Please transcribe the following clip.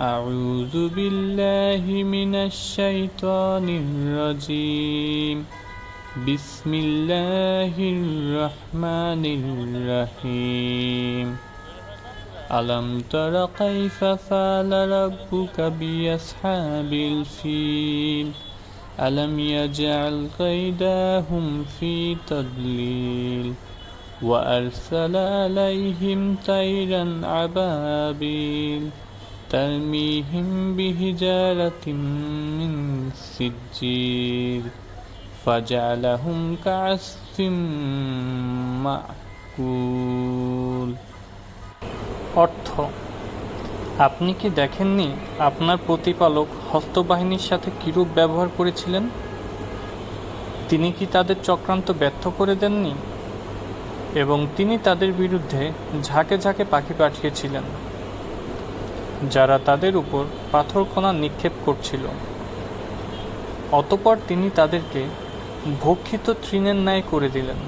أعوذ بالله من الشيطان الرجيم بسم الله الرحمن الرحيم ألم تر كيف فعل ربك بأصحاب الفيل ألم يجعل كيدهم في تضليل وأرسل عليهم طيرا أبابيل ترميهم بحجارة من سجيل فجعلهم كعصف مأكول। অর্থ: আপনি কি দেখেননি আপনার প্রতিপালক হস্তবাহিনীর সাথে কিরূপ ব্যবহার করেছিলেন? তিনি কি তাদের চক্রান্ত ব্যর্থ করে দেননি? এবং তিনি তাদের বিরুদ্ধে ঝাঁকে ঝাঁকে পাখি পাঠিয়েছিলেন, যারা তাদের উপর পাথরকণা নিক্ষেপ করছিল। অতঃপর তিনি তাদেরকে ভক্ষিত তৃণের ন্যায় করে দিলেন।